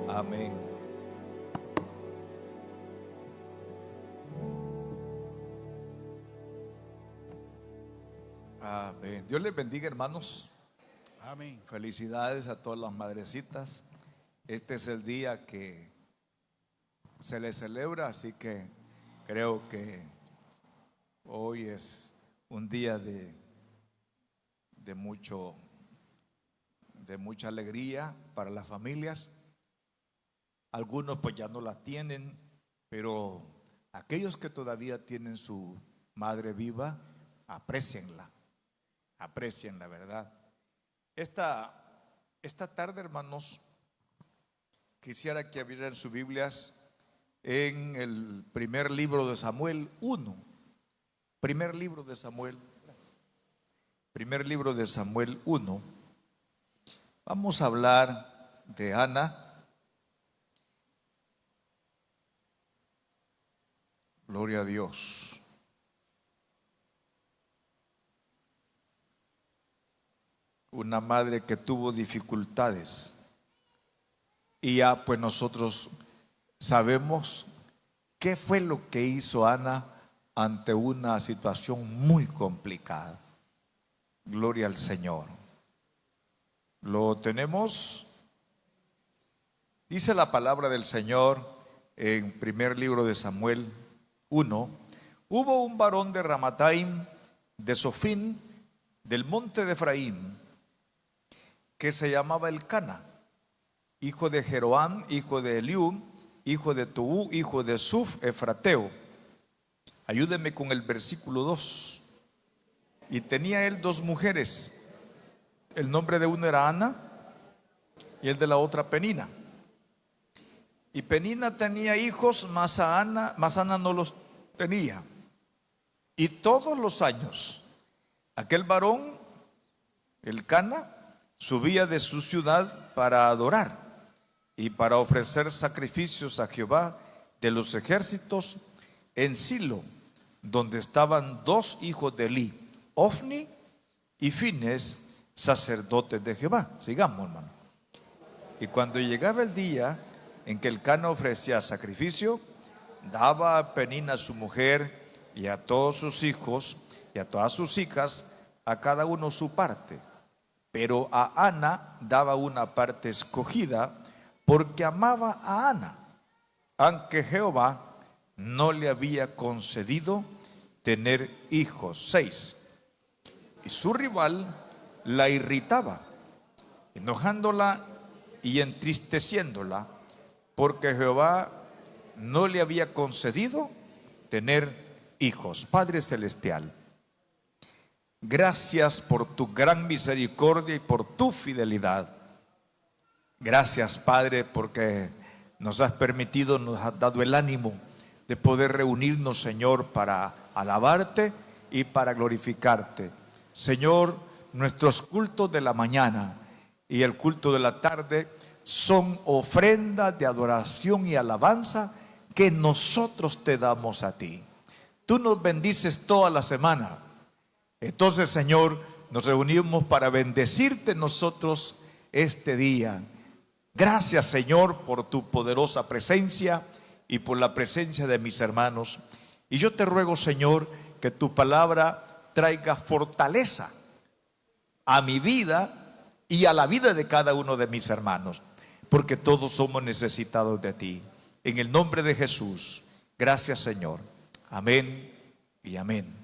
Amén. Amén. Dios les bendiga, hermanos. Amén. Felicidades a todas las madrecitas. Este es el día que se les celebra, así que creo que hoy es un día de mucha alegría para las familias. Algunos pues ya no la tienen, pero aquellos que todavía tienen su madre viva, aprécienla, ¿verdad? Esta tarde, hermanos, quisiera que abrieran sus Biblias en el primer libro de Samuel 1. Primer libro de Samuel 1. Vamos a hablar de Ana. Gloria a Dios. Una madre que tuvo dificultades. Y ya pues nosotros sabemos qué fue lo que hizo Ana ante una situación muy complicada. Gloria al Señor. ¿Lo tenemos? Dice la palabra del Señor en primer libro de Samuel 1. Hubo un varón de Ramataim, de Sofín, del monte de Efraín, que se llamaba Elcana, hijo de Jeroam, hijo de Eliú, hijo de Toú, hijo de Suf, efrateo. Ayúdeme con el versículo 2. Y tenía él 2 mujeres. El nombre de una era Ana y el de la otra Penina. Y Penina tenía hijos, mas Ana no los tenía. Y todos los años aquel varón, Elcana, subía de su ciudad para adorar y para ofrecer sacrificios a Jehová de los ejércitos en Silo, donde estaban 2 hijos de Elí, Ofni y Fines, sacerdotes de Jehová. Sigamos, hermano. Y cuando llegaba el día en que Elcana ofrecía sacrificio, daba a Penina su mujer y a todos sus hijos y a todas sus hijas, a cada uno su parte. Pero a Ana daba una parte escogida, porque amaba a Ana, aunque Jehová no le había concedido tener hijos. 6. Y su rival la irritaba, enojándola y entristeciéndola, porque Jehová no le había concedido tener hijos. Padre Celestial, gracias por tu gran misericordia y por tu fidelidad. Gracias, Padre, porque nos has permitido, nos has dado el ánimo de poder reunirnos, Señor, para alabarte y para glorificarte. Señor, nuestros cultos de la mañana y el culto de la tarde son ofrendas de adoración y alabanza que nosotros te damos a ti. Tú nos bendices toda la semana. Entonces, Señor, nos reunimos para bendecirte nosotros este día. Gracias, Señor, por tu poderosa presencia y por la presencia de mis hermanos. Y yo te ruego, Señor, que tu palabra traiga fortaleza a mi vida y a la vida de cada uno de mis hermanos, porque todos somos necesitados de ti. En el nombre de Jesús, gracias, Señor. Amén y amén.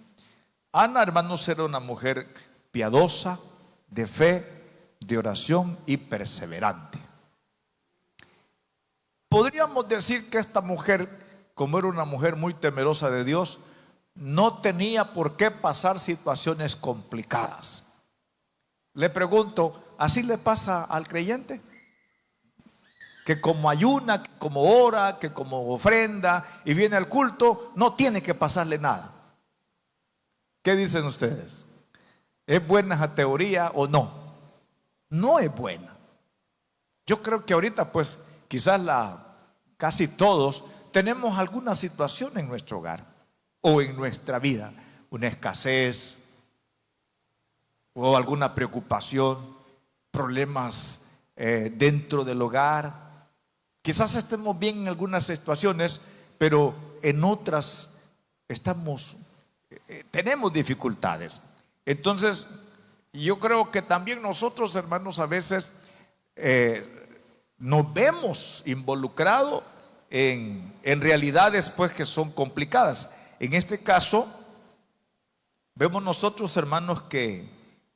Ana, hermanos, era una mujer piadosa, de fe, de oración y perseverante. Podríamos decir que esta mujer, como era una mujer muy temerosa de Dios, no tenía por qué pasar situaciones complicadas. Le pregunto, ¿así le pasa al creyente? Que como ayuna, que como ora, que como ofrenda y viene al culto, no tiene que pasarle nada. ¿Qué dicen ustedes? ¿Es buena esa teoría o no? No es buena. Yo creo que ahorita pues quizás casi todos tenemos alguna situación en nuestro hogar o en nuestra vida, una escasez o alguna preocupación, problemas dentro del hogar, Quizás estemos bien en algunas situaciones, pero en otras tenemos dificultades. Entonces, yo creo que también nosotros, hermanos, a veces nos vemos involucrados en realidades pues que son complicadas. En este caso, vemos nosotros, hermanos, que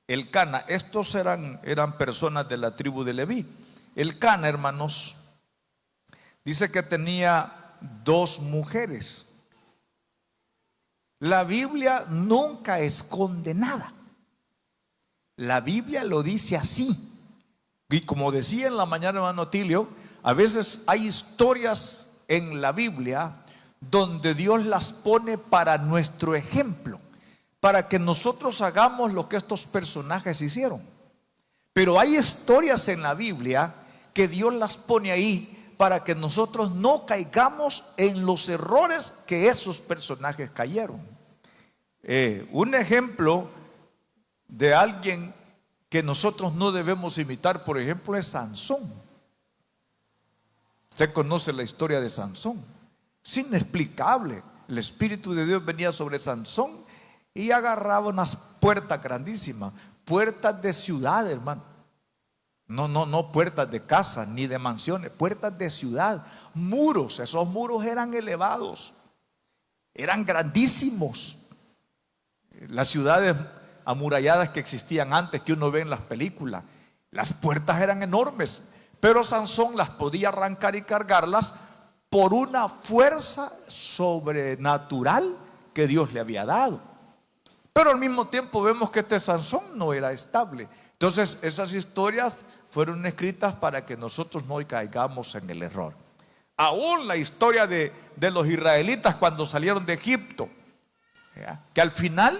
Elcana, estos eran personas de la tribu de Leví. Elcana, hermanos, dice que tenía 2 mujeres. La Biblia nunca esconde nada. La Biblia lo dice así. Y como decía en la mañana hermano Tilio, a veces hay historias en la Biblia donde Dios las pone para nuestro ejemplo, para que nosotros hagamos lo que estos personajes hicieron. Pero hay historias en la Biblia que Dios las pone ahí para que nosotros no caigamos en los errores que esos personajes cayeron. Un ejemplo de alguien que nosotros no debemos imitar, por ejemplo, es Sansón. Usted conoce la historia de Sansón. Es inexplicable. El Espíritu de Dios venía sobre Sansón y agarraba unas puertas grandísimas, puertas de ciudad, hermano. No puertas de casa ni de mansiones, puertas de ciudad, muros. Esos muros eran elevados, eran grandísimos. Las ciudades amuralladas que existían antes, que uno ve en las películas, las puertas eran enormes, pero Sansón las podía arrancar y cargarlas por una fuerza sobrenatural que Dios le había dado. Pero al mismo tiempo vemos que este Sansón no era estable. Entonces esas historias fueron escritas para que nosotros no caigamos en el error. Aún la historia de los israelitas cuando salieron de Egipto, que al final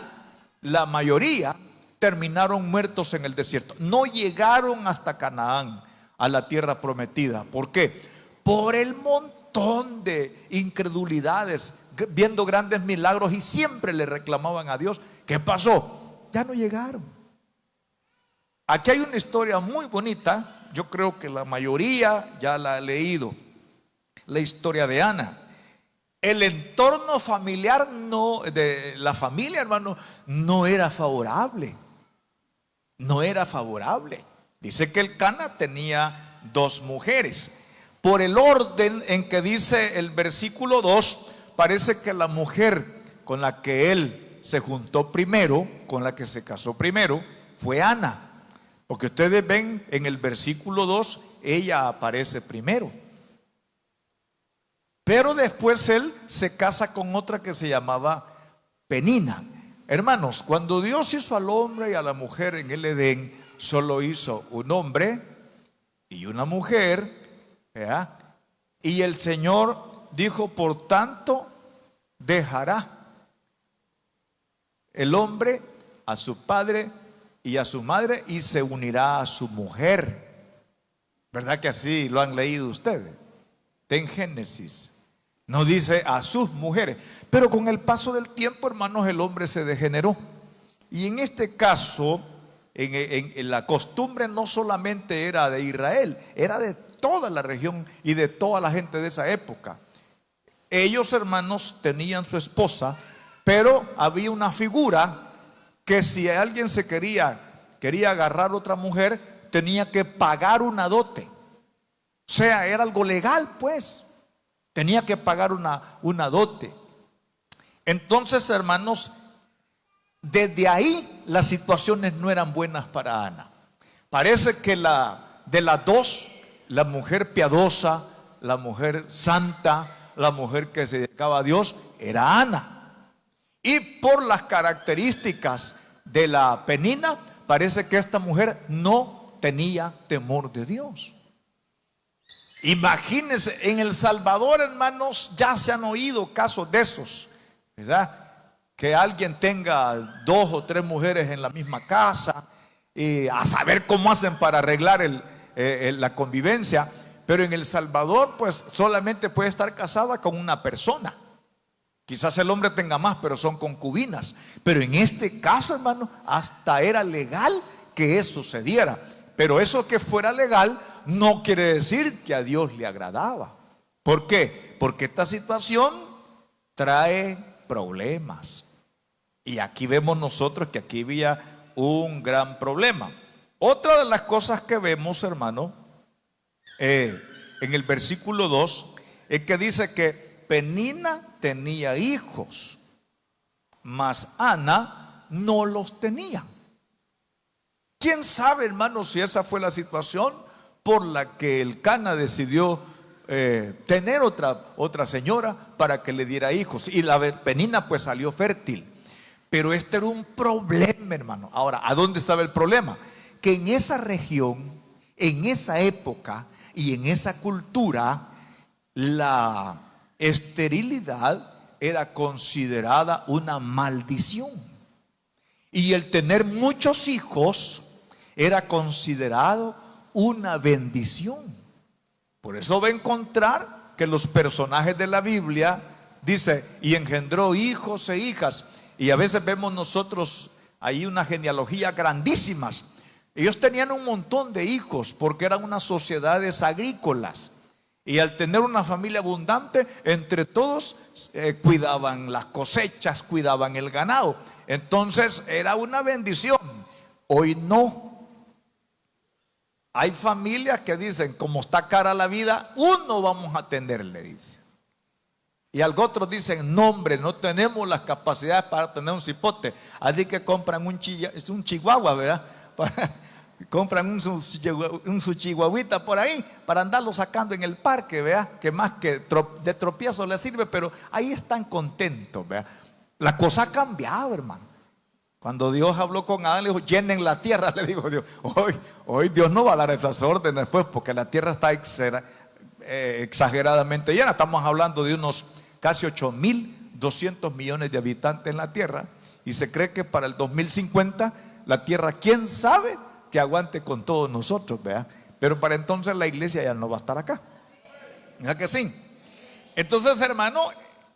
la mayoría terminaron muertos en el desierto. No llegaron hasta Canaán, a la tierra prometida. ¿Por qué? Por el montón de incredulidades, viendo grandes milagros, y siempre le reclamaban a Dios. ¿Qué pasó? Ya no llegaron. Aquí hay una historia muy bonita. Yo creo que la mayoría ya la ha leído. La historia de Ana. El entorno familiar de la familia, hermano, no era favorable. No era favorable. Dice que Elcana tenía 2 mujeres. Por el orden en que dice el versículo 2, parece que la mujer con la que él se juntó primero, con la que se casó primero, fue Ana. Porque ustedes ven en el versículo 2, ella aparece primero. Pero después él se casa con otra que se llamaba Penina. Hermanos, cuando Dios hizo al hombre y a la mujer en el Edén, solo hizo un hombre y una mujer, ¿verdad? Y el Señor dijo, por tanto, dejará el hombre a su padre y a su madre y se unirá a su mujer. ¿Verdad que así lo han leído ustedes? En Génesis. No dice a sus mujeres. Pero con el paso del tiempo, hermanos, el hombre se degeneró. Y en este caso, en la costumbre no solamente era de Israel, era de toda la región y de toda la gente de esa época. Ellos, hermanos, tenían su esposa, pero había una figura que si alguien se quería agarrar a otra mujer, tenía que pagar una dote. O sea, era algo legal, pues. Tenía que pagar una dote. Entonces, hermanos, desde ahí las situaciones no eran buenas para Ana. Parece que de las 2, la mujer piadosa, la mujer santa, la mujer que se dedicaba a Dios, era Ana. Y por las características de la Penina, parece que esta mujer no tenía temor de Dios. Imagínense, en El Salvador, hermanos, ya se han oído casos de esos, ¿verdad? Que alguien tenga 2 o 3 mujeres en la misma casa, y a saber cómo hacen para arreglar la convivencia. Pero en El Salvador, pues solamente puede estar casada con una persona. Quizás el hombre tenga más, pero son concubinas. Pero en este caso, hermano, hasta era legal que eso sucediera. Pero eso que fuera legal no quiere decir que a Dios le agradaba. ¿Por qué? Porque esta situación trae problemas. Y aquí vemos nosotros que aquí había un gran problema. Otra de las cosas que vemos, hermano, en el versículo 2, es que dice que Penina tenía hijos, mas Ana no los tenía. ¿Quién sabe, hermano, si esa fue la situación por la que el Cana decidió tener otra señora para que le diera hijos? Y la Penina pues salió fértil. Pero este era un problema, hermano. Ahora, ¿a dónde estaba el problema? Que en esa región, en esa época y en esa cultura, la esterilidad era considerada una maldición. Y el tener muchos hijos era considerado una bendición. Por eso va a encontrar que los personajes de la Biblia dice, y engendró hijos e hijas. Y a veces vemos nosotros ahí una genealogía grandísimas. Ellos tenían un montón de hijos porque eran unas sociedades agrícolas. Y al tener una familia abundante, entre todos cuidaban las cosechas, cuidaban el ganado. Entonces era una bendición. Hoy no. Hay familias que dicen, como está cara la vida, uno vamos a tener, le dice. Y algo otros dicen, no hombre, no tenemos las capacidades para tener un cipote. Así que compran un chihuahua, ¿verdad? Compran un su chihuahuita por ahí para andarlo sacando en el parque, ¿verdad? Que más que de tropiezo les sirve, pero ahí están contentos, ¿verdad? La cosa ha cambiado, hermano. Cuando Dios habló con Adán, le dijo, llenen la tierra, le dijo Dios. Hoy Dios no va a dar esas órdenes, pues, porque la tierra está exageradamente llena. Estamos hablando de unos casi 8.200 millones de habitantes en la tierra. Y se cree que para el 2050 la tierra, quién sabe que aguante con todos nosotros, ¿verdad? Pero para entonces la iglesia ya no va a estar acá. ¿Verdad que sí? Entonces, hermano,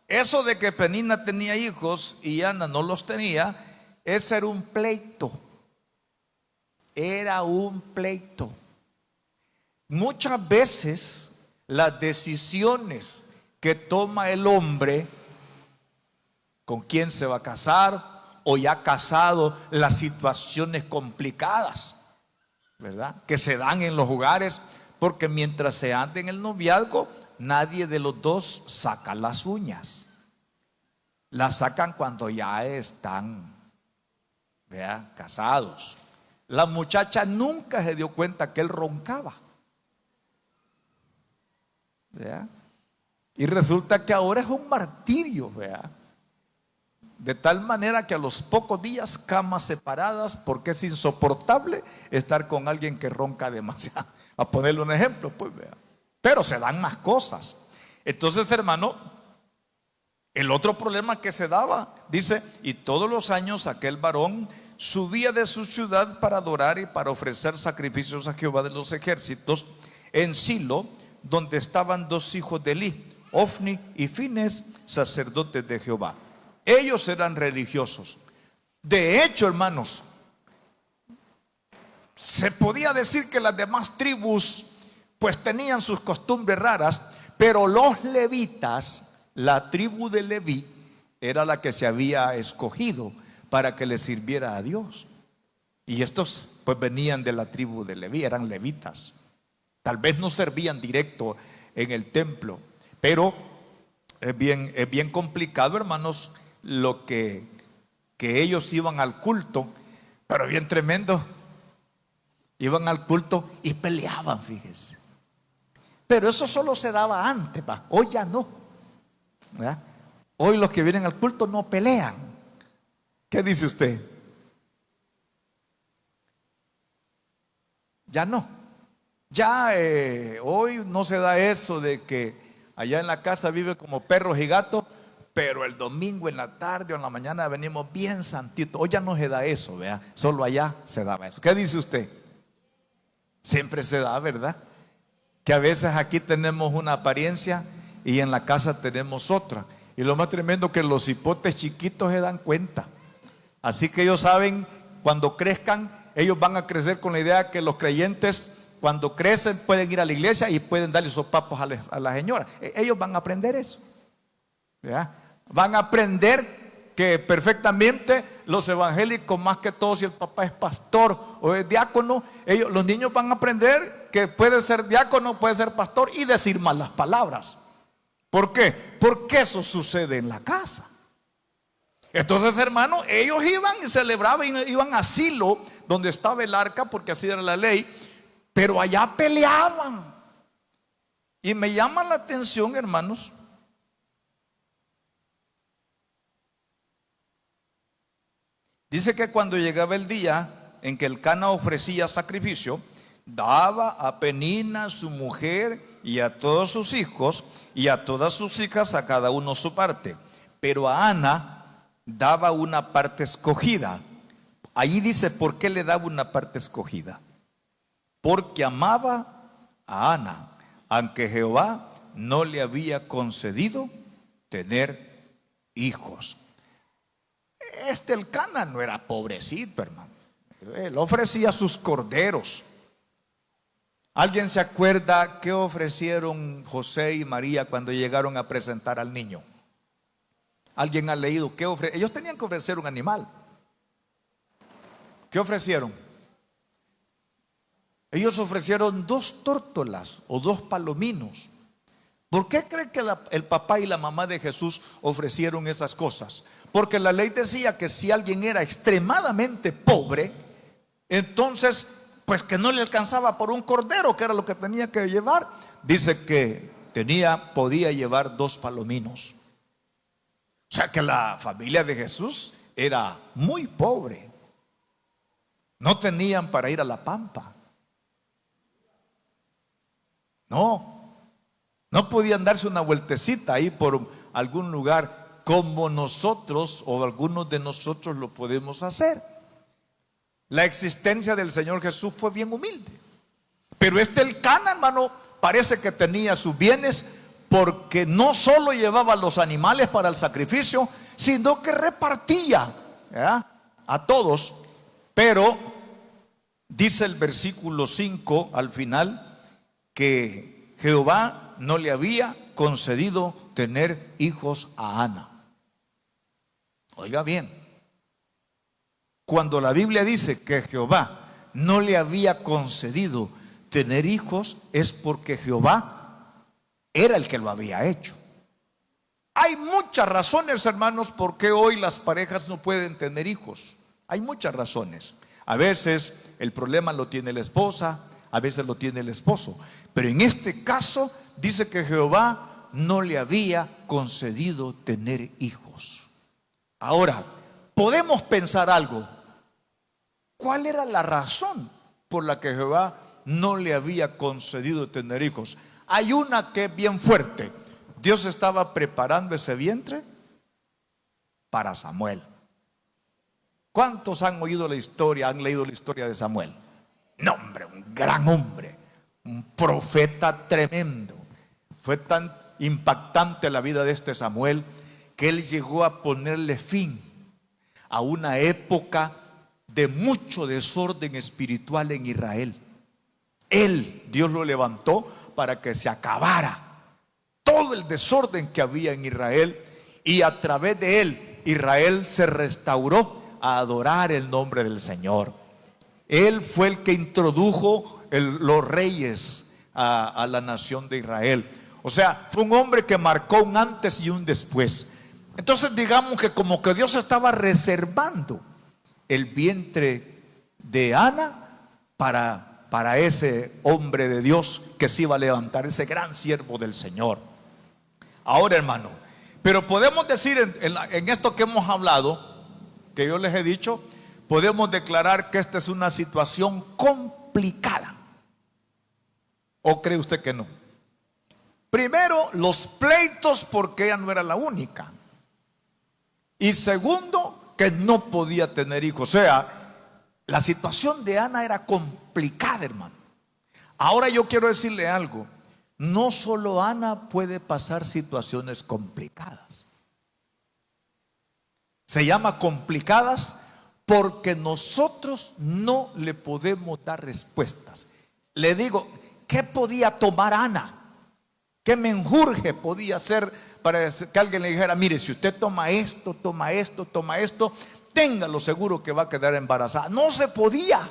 eso de que Penina tenía hijos y Ana no los tenía, ese era un pleito. Era un pleito. Muchas veces las decisiones que toma el hombre, con quién se va a casar o ya casado, las situaciones complicadas, ¿verdad?, que se dan en los hogares, porque mientras se anda en el noviazgo, nadie de los dos saca las uñas. Las sacan cuando ya están, ¿verdad?, casados. La muchacha nunca se dio cuenta que él roncaba, ¿verdad? Y resulta que ahora es un martirio, ¿verdad? De tal manera que a los pocos días camas separadas, porque es insoportable estar con alguien que ronca demasiado. A ponerle un ejemplo, pues, ¿verdad? Pero se dan más cosas. Entonces, hermano, el otro problema que se daba, dice, y todos los años aquel varón subía de su ciudad para adorar y para ofrecer sacrificios a Jehová de los ejércitos en Silo, donde estaban dos hijos de Elí, Ofni y Fines, sacerdotes de Jehová. Ellos eran religiosos. De hecho, hermanos, se podía decir que las demás tribus pues tenían sus costumbres raras, pero los levitas, la tribu de Leví, era la que se había escogido para que le sirviera a Dios. Y estos pues venían de la tribu de Leví, eran levitas. Tal vez no servían directo en el templo, pero es bien complicado, hermanos, lo que ellos iban al culto, pero bien tremendo. Iban al culto y peleaban, fíjese. Pero eso solo se daba antes, ¿va? Hoy ya no, ¿verdad? Hoy los que vienen al culto no pelean. ¿Qué dice usted? Ya no. Ya hoy no se da eso de que allá en la casa vive como perros y gatos, pero el domingo en la tarde o en la mañana venimos bien santitos. Hoy ya no se da eso, ¿verdad? Solo allá se daba eso. ¿Qué dice usted? Siempre se da, ¿verdad? Que a veces aquí tenemos una apariencia y en la casa tenemos otra. Y lo más tremendo es que los hipotes chiquitos se dan cuenta. Así que ellos saben, cuando crezcan, ellos van a crecer con la idea que los creyentes cuando crecen pueden ir a la iglesia y pueden darle sopapos a la señora. Ellos van a aprender eso, ¿ya? Van a aprender que perfectamente los evangélicos, más que todo si el papá es pastor o es diácono, los niños van a aprender que puede ser diácono, puede ser pastor y decir malas palabras. ¿Por qué? Porque eso sucede en la casa. Entonces, hermano, ellos iban y celebraban, iban a Silo, donde estaba el arca, porque así era la ley, pero allá peleaban. Y me llama la atención, hermanos, dice que cuando llegaba el día en que el Cana ofrecía sacrificio, daba a Penina su mujer y a todos sus hijos y a todas sus hijas, a cada uno su parte, pero a Ana daba una parte escogida. Ahí dice por qué le daba una parte escogida: porque amaba a Ana, aunque Jehová no le había concedido tener hijos. El Cana no era pobrecito, hermano. Él ofrecía sus corderos. ¿Alguien se acuerda qué ofrecieron José y María cuando llegaron a presentar al niño? ¿Alguien ha leído qué ofrecieron? Ellos tenían que ofrecer un animal. ¿Qué ofrecieron? Ellos ofrecieron 2 tórtolas o 2 palominos. ¿Por qué cree que el papá y la mamá de Jesús ofrecieron esas cosas? Porque la ley decía que si alguien era extremadamente pobre, entonces pues que no le alcanzaba por un cordero, que era lo que tenía que llevar. Dice que podía llevar 2 palominos. O sea que la familia de Jesús era muy pobre. No tenían para ir a la pampa. No podían darse una vueltecita ahí por algún lugar como nosotros o algunos de nosotros lo podemos hacer. La existencia del Señor Jesús fue bien humilde. Pero el Cana, hermano, parece que tenía sus bienes, porque no solo llevaba los animales para el sacrificio, sino que repartía, ¿ya?, a todos. Pero dice el versículo 5 al final que Jehová no le había concedido tener hijos a Ana. Oiga bien, cuando la Biblia dice que Jehová no le había concedido tener hijos, es porque Jehová era el que lo había hecho. Hay muchas razones, hermanos, por qué hoy las parejas no pueden tener hijos. Hay muchas razones. A veces el problema lo tiene la esposa, a veces lo tiene el esposo. Pero en este caso dice que Jehová no le había concedido tener hijos. Ahora, podemos pensar algo. ¿Cuál era la razón por la que Jehová no le había concedido tener hijos? Hay una que es bien fuerte. Dios estaba preparando ese vientre para Samuel. ¿Cuántos han oído la historia, han leído la historia de Samuel? No, hombre, un gran hombre, un profeta tremendo. Fue tan impactante la vida de este Samuel que él llegó a ponerle fin a una época de mucho desorden espiritual en Israel. Dios lo levantó para que se acabara todo el desorden que había en Israel, y a través de él Israel se restauró a adorar el nombre del Señor. Él fue el que introdujo los reyes a la nación de Israel. O sea, fue un hombre que marcó un antes y un después. Entonces digamos que como que Dios estaba reservando el vientre de Ana para ese hombre de Dios que se iba a levantar, ese gran siervo del Señor. Ahora, hermano, pero podemos decir en esto que hemos hablado, que yo les he dicho, podemos declarar que esta es una situación complicada. ¿O cree usted que no? Primero, los pleitos, porque ella no era la única. Y segundo, que no podía tener hijos. O sea, la situación de Ana era complicada, hermano. Ahora yo quiero decirle algo. No solo Ana puede pasar situaciones complicadas. Se llama complicadas porque nosotros no le podemos dar respuestas. Le digo, ¿qué podía tomar Ana? ¿Qué menjurje podía hacer para que alguien le dijera, mire, si usted toma esto, toma esto, toma esto, téngalo seguro que va a quedar embarazada? No se podía.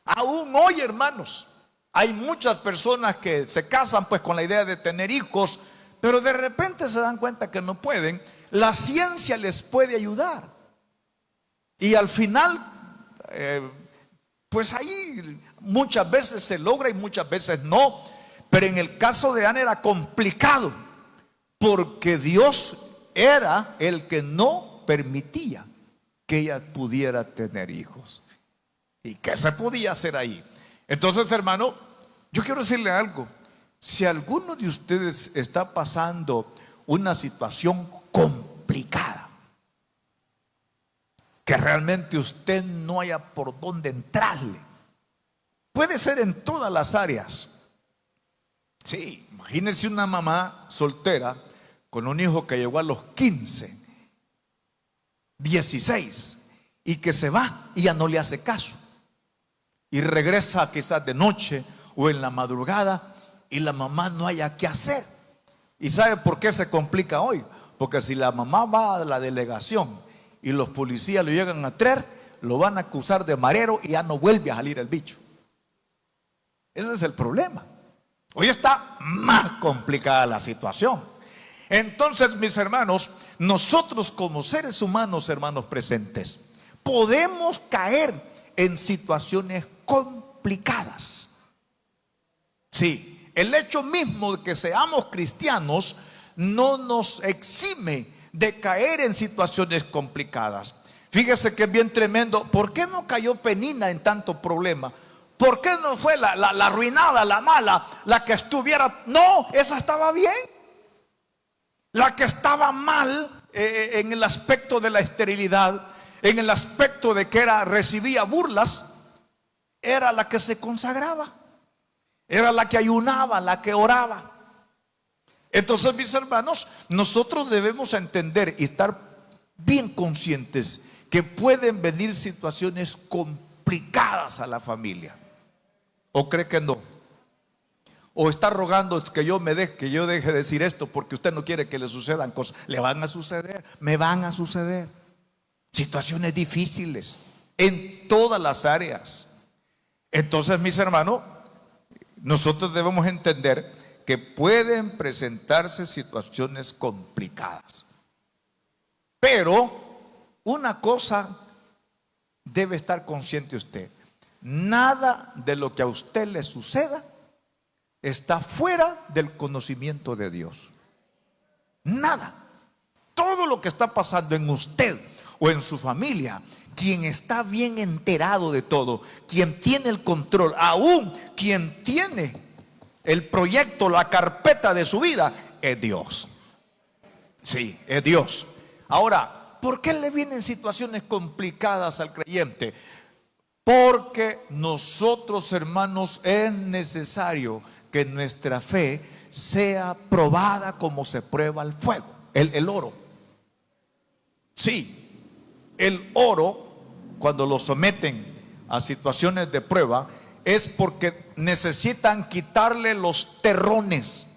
Aún hoy, hermanos, hay muchas personas que se casan pues con la idea de tener hijos, pero de repente se dan cuenta que no pueden. La ciencia les puede ayudar. Y al final, pues ahí muchas veces se logra y muchas veces no. Pero en el caso de Ana era complicado, porque Dios era el que no permitía que ella pudiera tener hijos. ¿Y qué se podía hacer ahí? Entonces, hermano, yo quiero decirle algo. Si alguno de ustedes está pasando una situación complicada, que realmente usted no haya por dónde entrarle, puede ser en todas las áreas. Sí, imagínense una mamá soltera con un hijo que llegó a los 15, 16 y que se va y ya no le hace caso. Y regresa quizás de noche o en la madrugada y la mamá no haya qué hacer. ¿Y sabe por qué se complica hoy? Porque si la mamá va a la delegación y los policías lo llegan a traer, lo van a acusar de marero y ya no vuelve a salir el bicho. Ese es el problema. Hoy está más complicada la situación. Entonces, mis hermanos, nosotros como seres humanos, hermanos presentes, podemos caer en situaciones complicadas. Sí, el hecho mismo de que seamos cristianos no nos exime de caer en situaciones complicadas. Fíjese que es bien tremendo. ¿Por qué no cayó Penina en tanto problema? ¿Por qué no fue la arruinada, la mala, la que estuviera? No, esa estaba bien. La que estaba mal en el aspecto de la esterilidad, en el aspecto de que recibía burlas, era la que se consagraba, era la que ayunaba, la que oraba. Entonces, mis hermanos, nosotros debemos entender y estar bien conscientes que pueden venir situaciones complicadas a la familia. ¿O cree que no? ¿O está rogando que yo deje de decir esto porque usted no quiere que le sucedan cosas? Le van a suceder, me van a suceder situaciones difíciles en todas las áreas. Entonces, mis hermanos, nosotros debemos entender que pueden presentarse situaciones complicadas. Pero una cosa debe estar consciente usted: nada de lo que a usted le suceda está fuera del conocimiento de Dios. Nada. Todo lo que está pasando en usted o en su familia, quien está bien enterado de todo, quien tiene el control, aún quien tiene el proyecto, la carpeta de su vida, es Dios. Sí, es Dios. Ahora, ¿por qué le vienen situaciones complicadas al creyente? Porque nosotros, hermanos, es necesario que nuestra fe sea probada como se prueba el fuego, el oro. Sí, el oro, cuando lo someten a situaciones de prueba, es porque necesitan quitarle los terrones,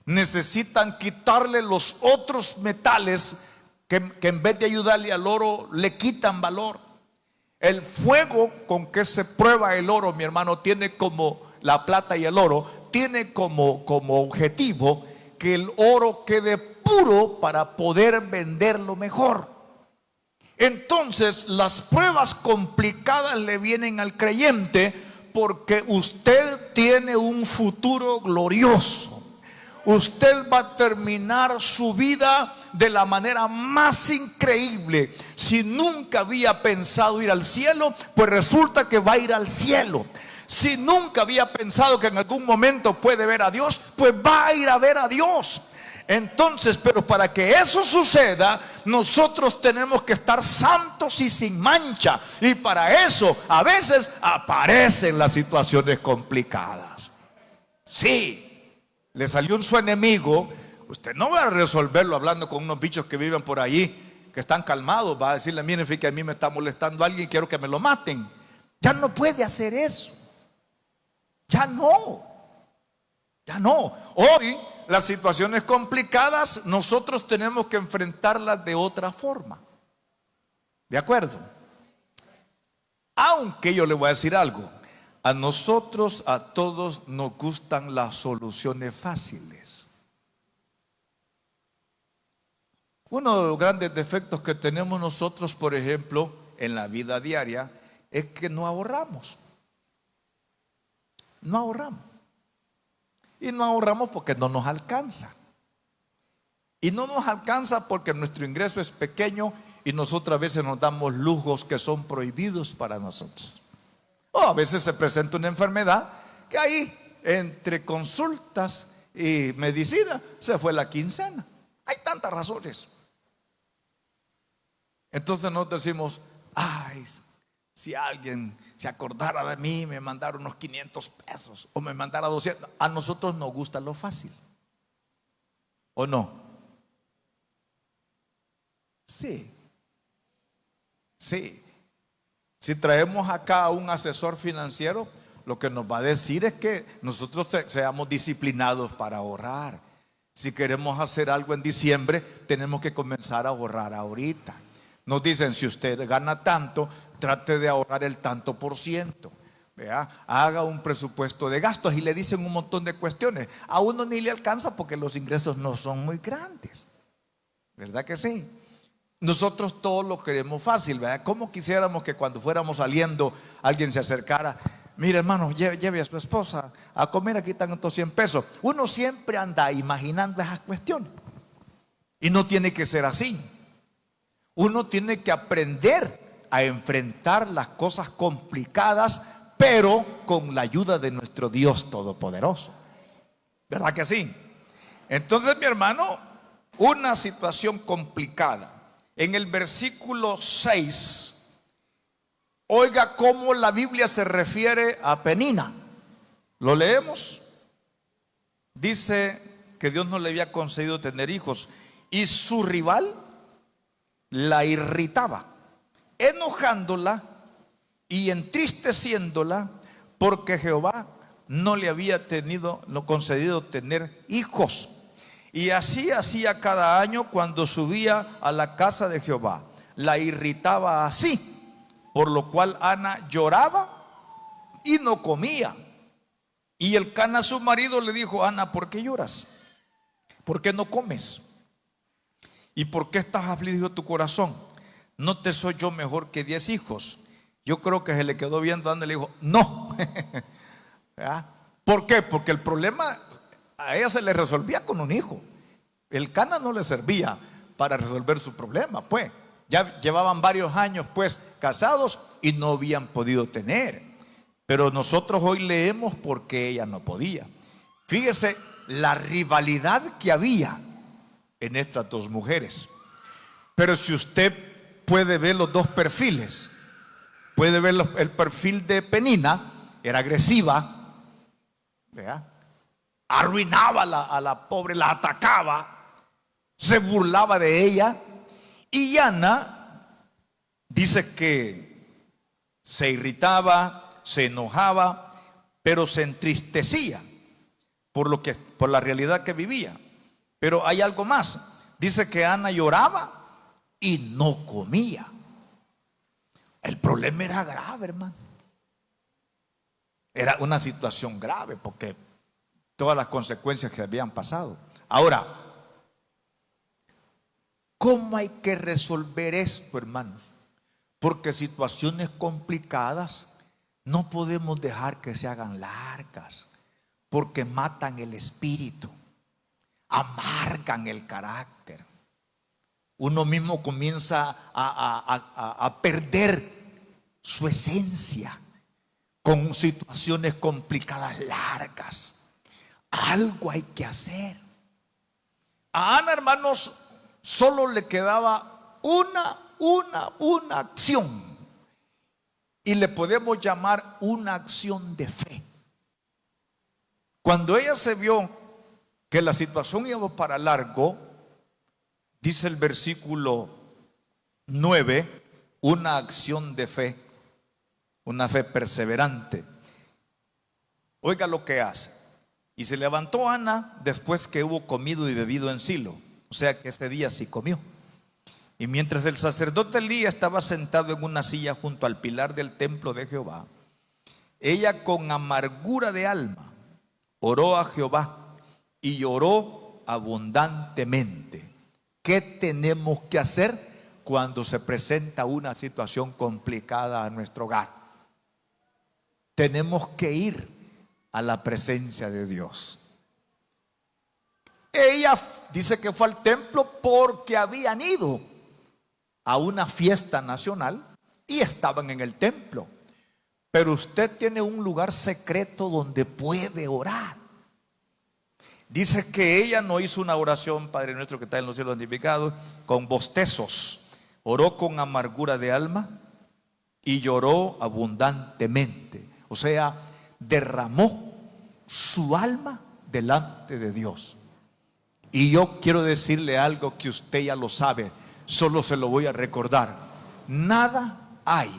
necesitan quitarle los otros metales que en vez de ayudarle al oro le quitan valor. El fuego con que se prueba el oro, mi hermano, tiene como la plata y el oro, tiene como objetivo que el oro quede puro para poder venderlo mejor. Entonces, las pruebas complicadas le vienen al creyente porque usted tiene un futuro glorioso. Usted va a terminar su vida de la manera más increíble. Si nunca había pensado ir al cielo, pues resulta que va a ir al cielo. Si nunca había pensado que en algún momento puede ver a Dios, pues va a ir a ver a Dios. Entonces, pero para que eso suceda, nosotros tenemos que estar santos y sin mancha. Y para eso a veces aparecen las situaciones complicadas. Sí, le salió su enemigo. Usted no va a resolverlo hablando con unos bichos que viven por ahí que están calmados, va a decirle: miren, fíjate que a mí me está molestando alguien y quiero que me lo maten. Ya no puede hacer eso. Ya no. Ya no. Hoy las situaciones complicadas nosotros tenemos que enfrentarlas de otra forma. ¿De acuerdo? Aunque yo le voy a decir algo. A nosotros, a todos nos gustan las soluciones fáciles. Uno de los grandes defectos que tenemos nosotros, por ejemplo, en la vida diaria, es que no ahorramos. No ahorramos. Y no ahorramos porque no nos alcanza. Y no nos alcanza porque nuestro ingreso es pequeño y nosotros a veces nos damos lujos que son prohibidos para nosotros. O a veces se presenta una enfermedad que ahí, entre consultas y medicina, se fue la quincena. Hay tantas razones. Entonces nosotros decimos: ay, si alguien se acordara de mí, me mandara unos 500 pesos o me mandara 200. A nosotros nos gusta lo fácil, ¿o no? Sí. Sí. Si traemos acá a un asesor financiero, lo que nos va a decir es que nosotros seamos disciplinados para ahorrar. Si queremos hacer algo en diciembre, tenemos que comenzar a ahorrar ahorita. Nos dicen: si usted gana tanto, trate de ahorrar el tanto por ciento. ¿Vea? Haga un presupuesto de gastos, y le dicen un montón de cuestiones. A uno ni le alcanza porque los ingresos no son muy grandes. ¿Verdad que sí? Nosotros todo lo queremos fácil, ¿verdad? ¿Cómo quisiéramos que cuando fuéramos saliendo alguien se acercara? Mire, hermano, lleve a su esposa a comer, aquí están estos 100 pesos. Uno siempre anda imaginando esas cuestiones. Y no tiene que ser así. Uno tiene que aprender a enfrentar las cosas complicadas, pero con la ayuda de nuestro Dios Todopoderoso. ¿Verdad que sí? Entonces, mi hermano, una situación complicada. En el versículo 6, oiga cómo la Biblia se refiere a Penina. ¿Lo leemos? Dice que Dios no le había concedido tener hijos, y su rival la irritaba, enojándola y entristeciéndola, porque Jehová no le había concedido tener hijos. Y así hacía cada año cuando subía a la casa de Jehová. La irritaba así, por lo cual Ana lloraba y no comía. Y Elcana, su marido, le dijo: Ana, ¿por qué lloras? ¿Por qué no comes? ¿Y por qué estás afligido tu corazón? ¿No te soy yo mejor que 10 hijos? Yo creo que se le quedó viendo a Ana y le dijo: no. ¿Por qué? Porque el problema a ella se le resolvía con un hijo. Elcana no le servía para resolver su problema, pues. Ya llevaban varios años, pues, casados y no habían podido tener. Pero nosotros hoy leemos porque ella no podía. Fíjese la rivalidad que había en estas dos mujeres. Pero si usted puede ver los dos perfiles, puede ver el perfil de Penina, era agresiva, ¿verdad? Arruinaba a la pobre, la atacaba, se burlaba de ella. Y Ana dice que se irritaba, se enojaba, pero se entristecía por la realidad que vivía. Pero hay algo más. Dice que Ana lloraba y no comía. El problema era grave, hermano. Era una situación grave porque todas las consecuencias que habían pasado. Ahora, ¿cómo hay que resolver esto, hermanos? Porque situaciones complicadas no podemos dejar que se hagan largas, porque matan el espíritu, amargan el carácter. Uno mismo comienza a perder su esencia con situaciones complicadas largas. Algo hay que hacer. A Ana, hermanos, solo le quedaba una acción, y le podemos llamar una acción de fe. Cuando ella se vio que la situación iba para largo, dice el versículo 9, una acción de fe, una fe perseverante. Oiga lo que hace. Y se levantó Ana después que hubo comido y bebido en Silo. O sea que ese día sí comió. Y mientras el sacerdote Elí estaba sentado en una silla junto al pilar del templo de Jehová, ella con amargura de alma oró a Jehová y lloró abundantemente. ¿Qué tenemos que hacer cuando se presenta una situación complicada a nuestro hogar? Tenemos que ir a la presencia de Dios. Ella dice que fue al templo porque habían ido a una fiesta nacional y estaban en el templo. Pero usted tiene un lugar secreto donde puede orar. Dice que ella no hizo una oración, Padre nuestro que está en los cielos santificado, con bostezos. Oró con amargura de alma y lloró abundantemente. O sea, derramó su alma delante de Dios. Y yo quiero decirle algo que usted ya lo sabe, solo se lo voy a recordar. Nada hay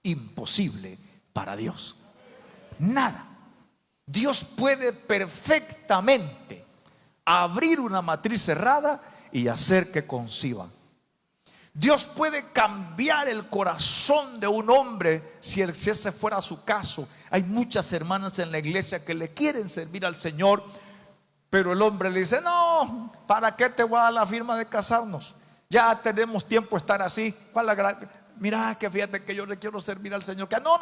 imposible para Dios. Nada. Dios puede perfectamente abrir una matriz cerrada y hacer que conciban. Dios puede cambiar el corazón de un hombre si ese fuera su caso. Hay muchas hermanas en la iglesia que le quieren servir al Señor, pero el hombre le dice: no, ¿para qué te voy a dar la firma de casarnos? Ya tenemos tiempo de estar así. ¿Cuál la gran? Mira, que fíjate que yo le quiero servir al Señor. Que no.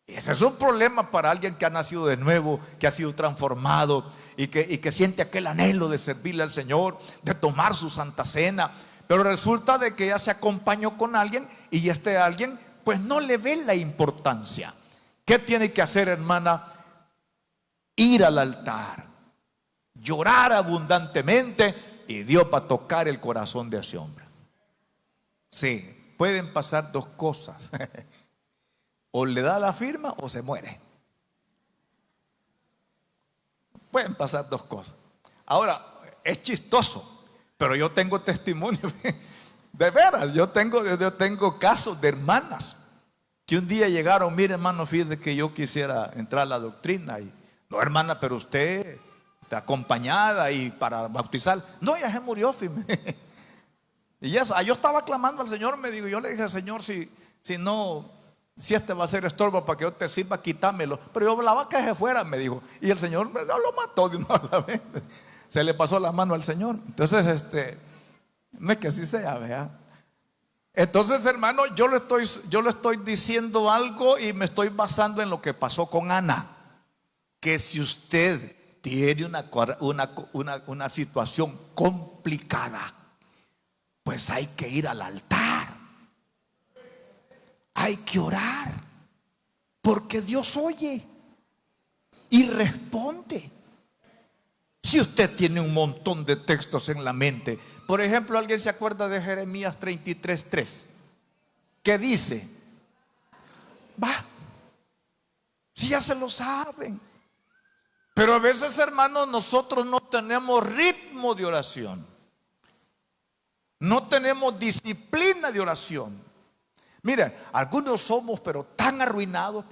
Ese es un problema para alguien que ha nacido de nuevo, que ha sido transformado y que siente aquel anhelo de servirle al Señor, de tomar su santa cena. Pero resulta de que ya se acompañó con alguien y este alguien pues no le ve la importancia. ¿Qué tiene que hacer, hermana? Ir al altar, llorar abundantemente, y Dios va a tocar el corazón de ese hombre. Sí, pueden pasar dos cosas. O le da la firma o se muere. Pueden pasar dos cosas. Ahora, es chistoso, pero yo tengo testimonio. De veras, yo tengo casos de hermanas que un día llegaron: mire, hermano, fíjate que yo quisiera entrar a la doctrina. Y no, hermana, pero usted está acompañada y para bautizar. No, ya se murió, fíjate. Y ya, yo estaba clamando al Señor, me digo, yo le dije al Señor: si este va a ser estorbo para que yo te sirva, quítamelo. Pero yo hablaba que se fuera, me dijo. Y el Señor lo mató de una vez. Se le pasó la mano al Señor. Entonces, no es que así sea, vea. Entonces, hermano, yo le estoy diciendo algo y me estoy basando en lo que pasó con Ana. Que si usted tiene una situación complicada, pues hay que ir al altar. Hay que orar, porque Dios oye y responde. Si usted tiene un montón de textos en la mente, por ejemplo, ¿alguien se acuerda de Jeremías 33:3? ¿Qué dice? Si ya se lo saben. Pero a veces, hermanos, nosotros no tenemos ritmo de oración, no tenemos disciplina de oración. Mire, algunos somos pero tan arruinados,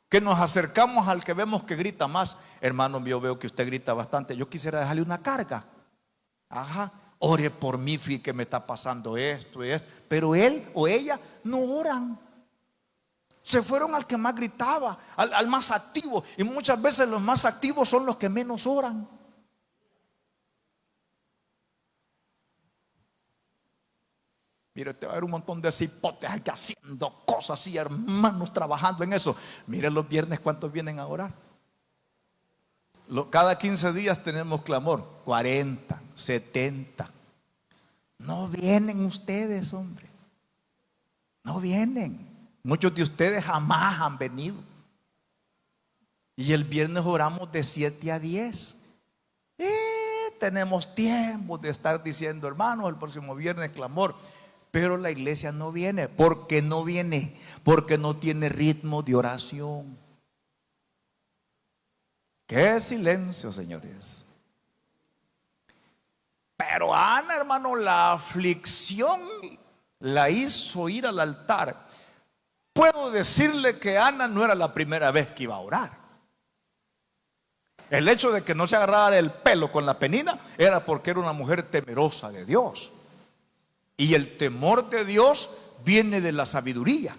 que nos acercamos al que vemos que grita más. Hermano, yo veo que usted grita bastante, yo quisiera dejarle una carga. Ore por mí, fíjate que me está pasando esto y esto. Pero él o ella no oran. Se fueron al que más gritaba, al más activo. Y muchas veces los más activos son los que menos oran. Mire, te va a ver un montón de cipotes aquí haciendo cosas así, hermanos trabajando en eso. Mire, los viernes cuántos vienen a orar. Cada 15 días tenemos clamor, 40, 70. No vienen ustedes, hombre. No vienen. Muchos de ustedes jamás han venido. Y el viernes oramos de 7 a 10. Tenemos tiempo de estar diciendo: hermanos, el próximo viernes clamor. Pero la iglesia no viene. ¿Por qué no viene? Porque no tiene ritmo de oración. Qué silencio, señores. Pero Ana, hermano, la aflicción la hizo ir al altar. Puedo decirle que Ana no era la primera vez que iba a orar. El hecho de que no se agarrara el pelo con la penina era porque era una mujer temerosa de Dios. Y el temor de Dios viene de la sabiduría.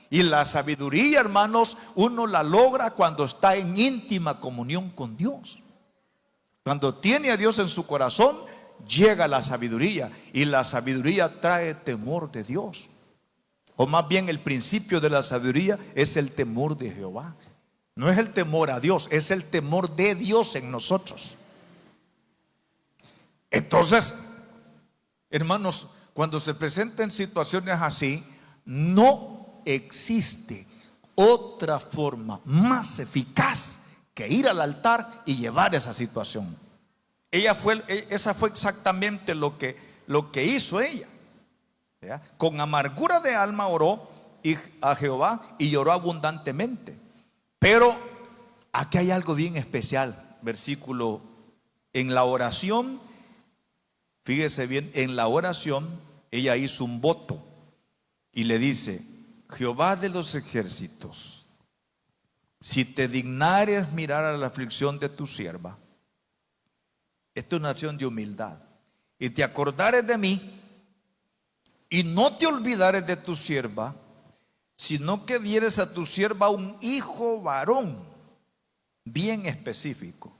Y la sabiduría, hermanos, uno la logra cuando está en íntima comunión con Dios. Cuando tiene a Dios en su corazón, llega la sabiduría. Y la sabiduría trae temor de Dios. O más bien el principio de la sabiduría es el temor de Jehová. No es el temor a Dios, es el temor de Dios en nosotros. Entonces, hermanos, cuando se presenten situaciones así, no existe otra forma más eficaz que ir al altar y llevar esa situación. Esa fue exactamente lo que hizo ella. ¿Ya? Con amargura de alma oró a Jehová y lloró abundantemente. Pero aquí hay algo bien especial. Versículo, en la oración, fíjese bien, en la oración ella hizo un voto y le dice: Jehová de los ejércitos, si te dignares mirar a la aflicción de tu sierva, esta es una acción de humildad, y te acordares de mí, y no te olvidares de tu sierva, sino que dieres a tu sierva un hijo varón, bien específico.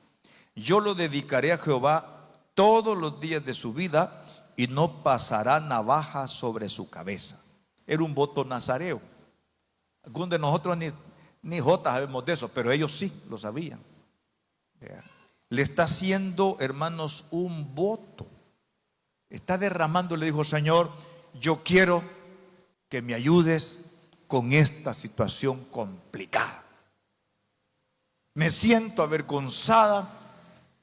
Yo lo dedicaré a Jehová todos los días de su vida, y no pasará navaja sobre su cabeza. Era un voto nazareo. Algunos de nosotros ni jotas sabemos de eso, pero ellos sí lo sabían. Le está haciendo, hermanos, un voto. Está derramando, le dijo: Señor, yo quiero que me ayudes con esta situación complicada. Me siento avergonzada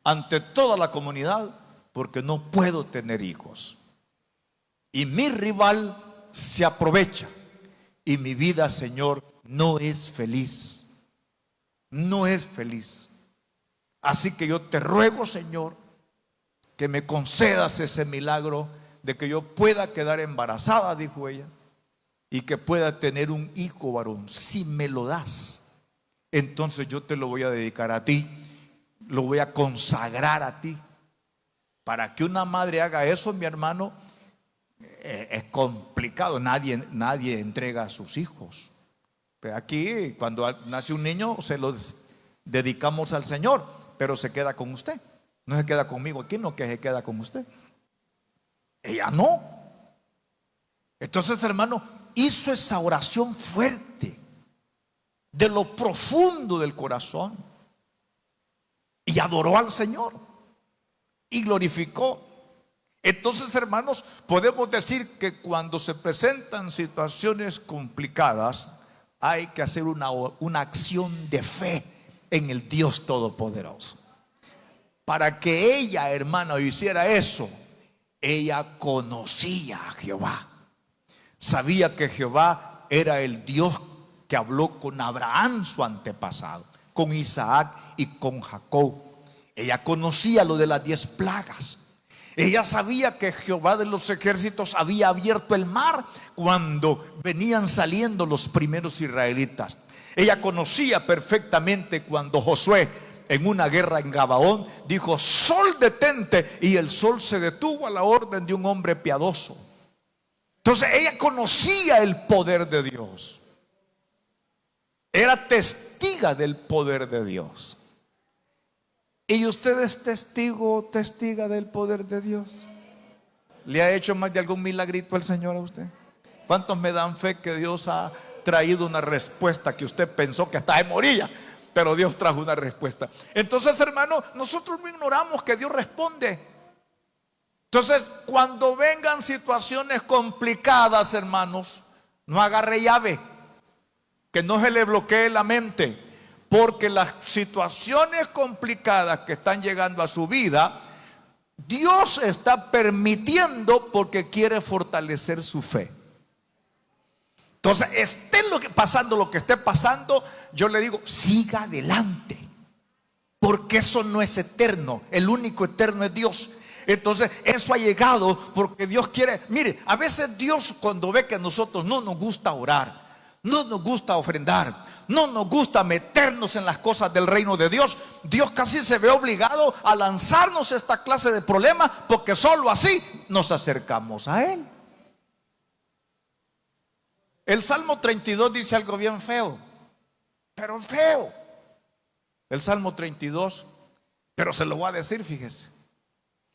ante toda la comunidad porque no puedo tener hijos. Y mi rival se aprovecha. Y mi vida, Señor, no es feliz. No es feliz. Así que yo te ruego, Señor, que me concedas ese milagro de que yo pueda quedar embarazada, dijo ella, y que pueda tener un hijo varón. Si me lo das, entonces yo te lo voy a dedicar a ti, lo voy a consagrar a ti. Para que una madre haga eso, mi hermano, es complicado. Nadie entrega a sus hijos. Pero aquí, cuando nace un niño, se lo dedicamos al Señor, pero se queda con usted. No se queda conmigo aquí, no, que se queda con usted. Ella no. Entonces, hermano, hizo esa oración fuerte, de lo profundo del corazón, y adoró al Señor y glorificó. Entonces, hermanos, podemos decir que cuando se presentan situaciones complicadas, hay que hacer una acción de fe en el Dios Todopoderoso. Para que ella, hermano, hiciera eso, ella conocía a Jehová. Sabía que Jehová era el Dios que habló con Abraham, su antepasado, con Isaac y con Jacob. Ella conocía lo de las 10 plagas. Ella sabía que Jehová de los ejércitos había abierto el mar cuando venían saliendo los primeros israelitas. Ella conocía perfectamente cuando Josué, en una guerra en Gabaón, dijo: sol, detente, y el sol se detuvo a la orden de un hombre piadoso. Entonces ella conocía el poder de Dios. Era testiga del poder de Dios. ¿Y usted es testigo o testiga del poder de Dios? ¿Le ha hecho más de algún milagrito al Señor a usted? ¿Cuántos me dan fe que Dios ha traído una respuesta que usted pensó que hasta se moría, pero Dios trajo una respuesta? Entonces, hermano, nosotros no ignoramos que Dios responde. Entonces, cuando vengan situaciones complicadas, hermanos, no agarre llave, que no se le bloquee la mente. Porque las situaciones complicadas que están llegando a su vida, Dios está permitiendo porque quiere fortalecer su fe. Entonces, esté pasando lo que esté pasando, yo le digo: siga adelante, porque eso no es eterno. El único eterno es Dios. Entonces eso ha llegado porque Dios quiere. Mire, a veces Dios, cuando ve que a nosotros no nos gusta orar, no nos gusta ofrendar, no nos gusta meternos en las cosas del reino de Dios, Dios casi se ve obligado a lanzarnos esta clase de problemas, porque solo así nos acercamos a Él. El Salmo 32 dice algo bien feo, pero feo. El Salmo 32, pero se lo voy a decir, fíjese: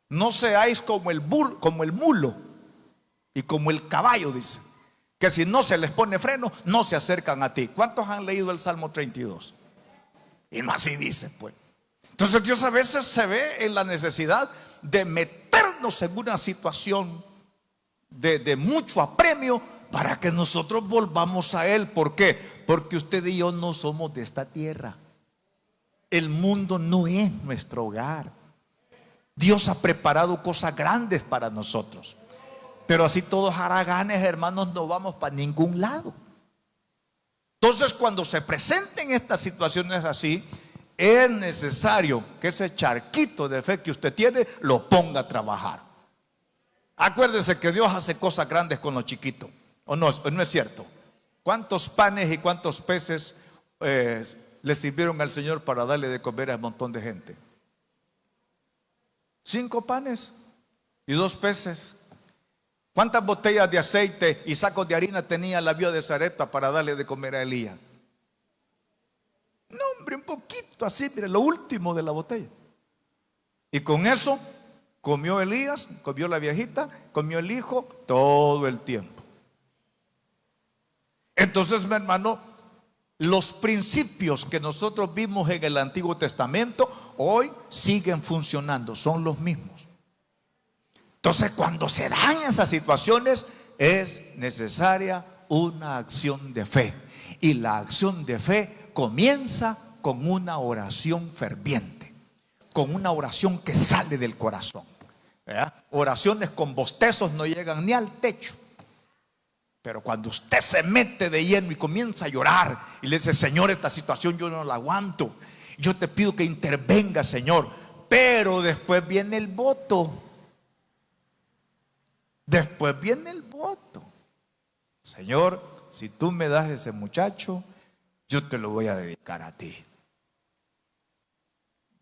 no seáis como el mulo y como el caballo, dice, que si no se les pone freno, no se acercan a ti. ¿Cuántos han leído el Salmo 32? Y no así dice, pues. Entonces Dios a veces se ve en la necesidad de meternos en una situación de mucho apremio para que nosotros volvamos a Él. ¿Por qué? Porque usted y yo no somos de esta tierra. El mundo no es nuestro hogar. Dios ha preparado cosas grandes para nosotros. Pero así todos haraganes, hermanos, no vamos para ningún lado. Entonces, cuando se presenten estas situaciones así, es necesario que ese charquito de fe que usted tiene lo ponga a trabajar. Acuérdese que Dios hace cosas grandes con los chiquitos. ¿O no es cierto? ¿Cuántos panes y cuántos peces le sirvieron al Señor para darle de comer a un montón de gente? 5 panes y 2 peces. ¿Cuántas botellas de aceite y sacos de harina tenía la viuda de Sarepta para darle de comer a Elías? No, hombre, un poquito así, mire, lo último de la botella. Y con eso comió Elías, comió la viejita, comió el hijo todo el tiempo. Entonces, mi hermano, los principios que nosotros vimos en el Antiguo Testamento hoy siguen funcionando, son los mismos. Entonces, cuando se dan esas situaciones, es necesaria una acción de fe. Y la acción de fe comienza con una oración ferviente, con una oración que sale del corazón. ¿Verdad? Oraciones con bostezos no llegan ni al techo. Pero cuando usted se mete de lleno y comienza a llorar y le dice: Señor, esta situación yo no la aguanto, yo te pido que intervenga, Señor. Pero después viene el voto. Después viene el voto. Señor, si tú me das ese muchacho, yo te lo voy a dedicar a ti.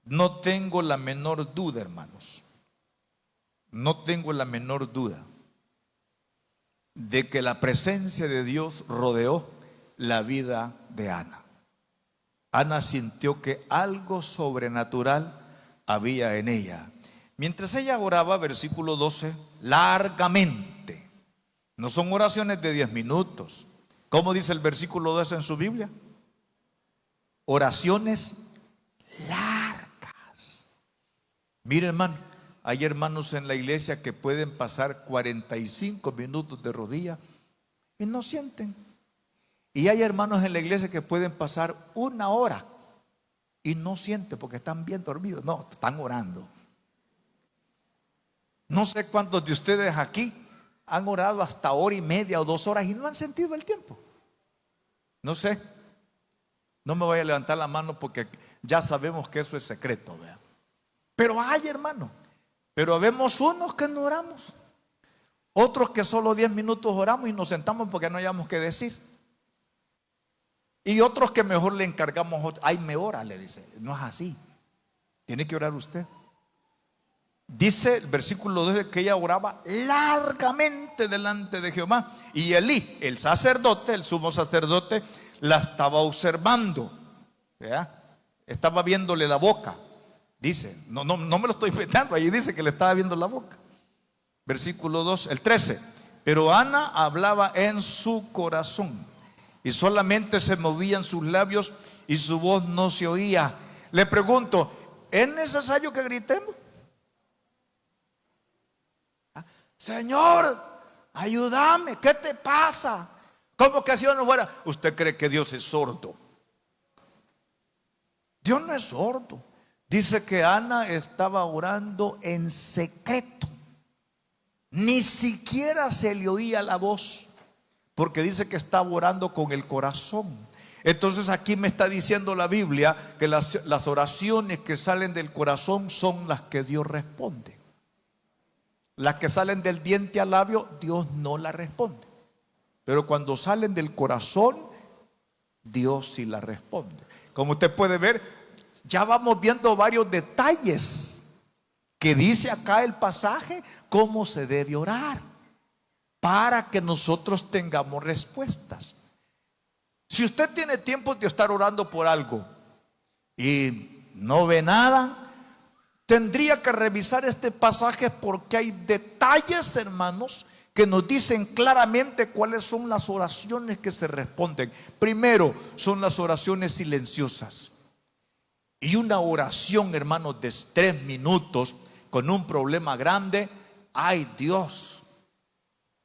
No tengo la menor duda, hermanos. No tengo la menor duda de que la presencia de Dios rodeó la vida de Ana. Ana sintió que algo sobrenatural había en ella. Mientras ella oraba, versículo 12, largamente. No son oraciones de 10 minutos. ¿Cómo dice el versículo 12 en su Biblia? Oraciones largas. Mire, hermano, hay hermanos en la iglesia que pueden pasar 45 minutos de rodilla y no sienten. Y hay hermanos en la iglesia que pueden pasar 1 hora y no sienten porque están bien dormidos. No, están orando. No sé cuántos de ustedes aquí han orado hasta 1:30 o 2 horas y no han sentido el tiempo. No sé. No me voy a levantar la mano porque ya sabemos que eso es secreto, ¿verdad? Pero hay, hermanos. Pero vemos unos que no oramos, otros que solo 10 minutos oramos y nos sentamos porque no hayamos que decir, y otros que mejor le encargamos: ay, me ora, le dice. No es así, tiene que orar usted. Dice el versículo 12 que ella oraba largamente delante de Jehová, y Elí, el sacerdote, el sumo sacerdote, la estaba observando, ¿verdad? Estaba viéndole la boca. Dice, no me lo estoy inventando, ahí dice que le estaba viendo la boca. Versículo 2, el 13. Pero Ana hablaba en su corazón y solamente se movían sus labios y su voz no se oía. Le pregunto: ¿es necesario que gritemos? Señor, ayúdame, ¿qué te pasa? ¿Cómo que si yo no fuera? ¿Usted cree que Dios es sordo? Dios no es sordo. Dice que Ana estaba orando en secreto. Ni siquiera se le oía la voz, porque dice que estaba orando con el corazón. Entonces aquí me está diciendo la Biblia que las oraciones que salen del corazón son las que Dios responde. Las que salen del diente al labio, Dios no las responde. Pero cuando salen del corazón, Dios sí las responde. Como usted puede ver, ya vamos viendo varios detalles que dice acá el pasaje, cómo se debe orar para que nosotros tengamos respuestas. Si usted tiene tiempo de estar orando por algo y no ve nada, tendría que revisar este pasaje, porque hay detalles, hermanos, que nos dicen claramente cuáles son las oraciones que se responden. Primero, son las oraciones silenciosas. Y una oración, hermanos, de 3 minutos con un problema grande, ay Dios,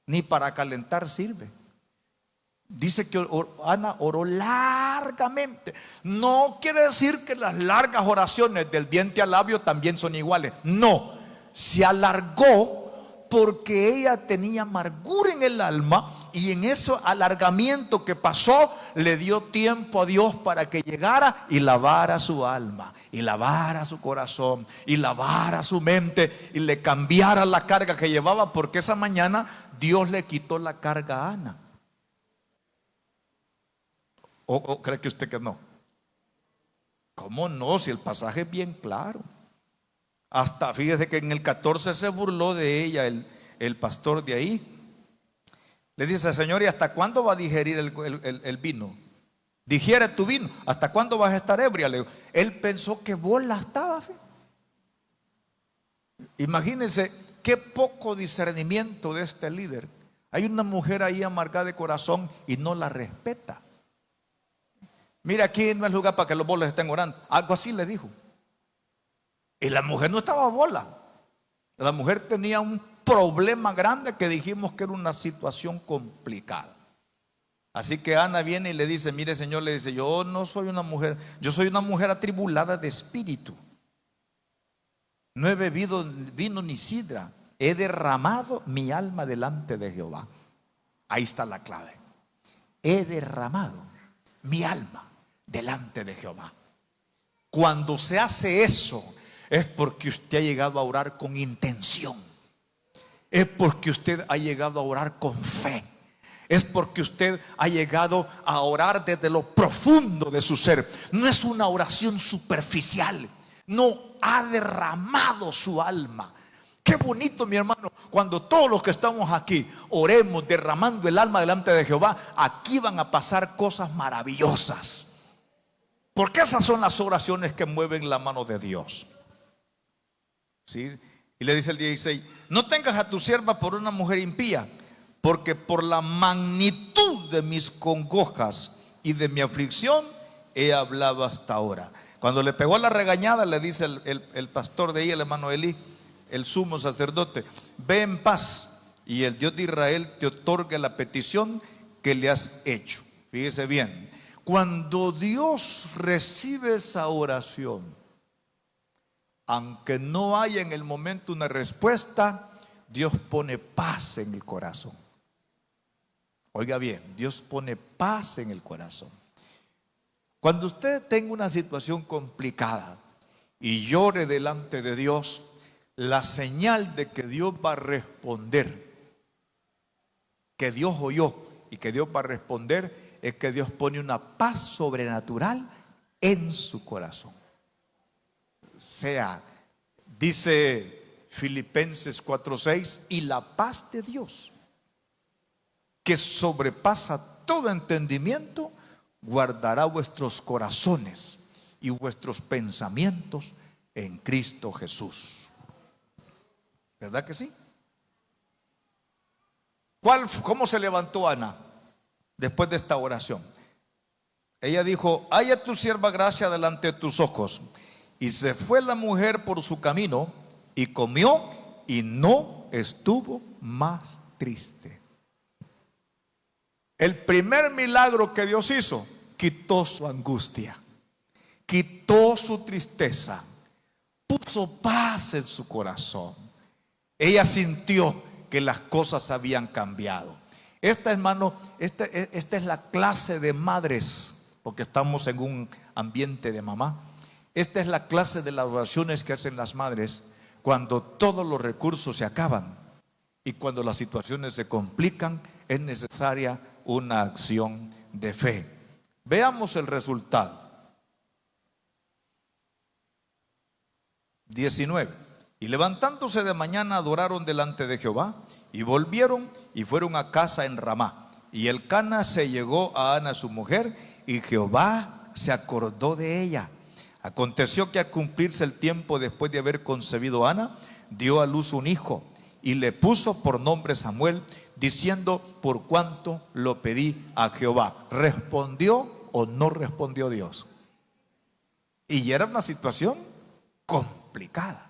ni para calentar sirve. Dice que Ana oró largamente. No quiere decir que las largas oraciones del diente al labio también son iguales. No, se alargó porque ella tenía amargura en el alma, y en ese alargamiento que pasó le dio tiempo a Dios para que llegara y lavara su alma, y lavara su corazón, y lavara su mente, y le cambiara la carga que llevaba, porque esa mañana Dios le quitó la carga a Ana. ¿O cree que usted que no? ¿Cómo no? Si el pasaje es bien claro. Hasta fíjese que en el 14 se burló de ella el pastor de ahí. Le dice: Señor, ¿y hasta cuándo va a digerir el vino? Digiere tu vino. ¿Hasta cuándo vas a estar ebria? Le digo. Él pensó que bola estaba. Imagínense qué poco discernimiento de este líder. Hay una mujer ahí amargada de corazón y no la respeta. Mira, aquí no es lugar para que los bolos estén orando. Algo así le dijo. Y la mujer no estaba bola. La mujer tenía un problema grande que dijimos que era una situación complicada. Así que Ana viene y le dice: mire, Señor, le dice, yo no soy una mujer, yo soy una mujer atribulada de espíritu. No he bebido vino ni sidra, he derramado mi alma delante de Jehová. Ahí está la clave. He derramado mi alma delante de Jehová. Cuando se hace eso, es porque usted ha llegado a orar con intención. Es porque usted ha llegado a orar con fe. Es porque usted ha llegado a orar desde lo profundo de su ser. No es una oración superficial. No, ha derramado su alma. Qué bonito, mi hermano, cuando todos los que estamos aquí oremos derramando el alma delante de Jehová. Aquí van a pasar cosas maravillosas, porque esas son las oraciones que mueven la mano de Dios. ¿Sí? Y le dice el 16: no tengas a tu sierva por una mujer impía, porque por la magnitud de mis congojas y de mi aflicción he hablado hasta ahora. Cuando le pegó la regañada, le dice el pastor de ahí, el hermano Elí, el sumo sacerdote: ve en paz, y el Dios de Israel te otorgue la petición que le has hecho. Fíjese bien, cuando Dios recibe esa oración, aunque no haya en el momento una respuesta, Dios pone paz en el corazón. Oiga bien, Dios pone paz en el corazón. Cuando usted tenga una situación complicada y llore delante de Dios, la señal de que Dios va a responder, que Dios oyó y que Dios va a responder, es que Dios pone una paz sobrenatural en su corazón. Sea, dice Filipenses 4:6, y la paz de Dios, que sobrepasa todo entendimiento, guardará vuestros corazones y vuestros pensamientos en Cristo Jesús. ¿Verdad que sí? ¿Cómo se levantó Ana después de esta oración? Ella dijo: haya tu sierva gracia delante de tus ojos. Y se fue la mujer por su camino y comió, y no estuvo más triste. El primer milagro que Dios hizo, quitó su angustia, quitó su tristeza, puso paz en su corazón. Ella sintió que las cosas habían cambiado. Hermano, esta es la clase de madres, porque estamos en un ambiente de mamá. Esta es la clase de las oraciones que hacen las madres Cuando todos los recursos se acaban y cuando las situaciones se complican, es necesaria una acción de fe. Veamos el resultado. 19. Y levantándose de mañana adoraron delante de Jehová y volvieron y fueron a casa en Ramá. Y Elcana se llegó a Ana su mujer y Jehová se acordó de ella. Aconteció que al cumplirse el tiempo después de haber concebido Ana, dio a luz un hijo y le puso por nombre Samuel, diciendo: por cuanto lo pedí a Jehová. ¿Respondió o no respondió Dios? Y era una situación complicada.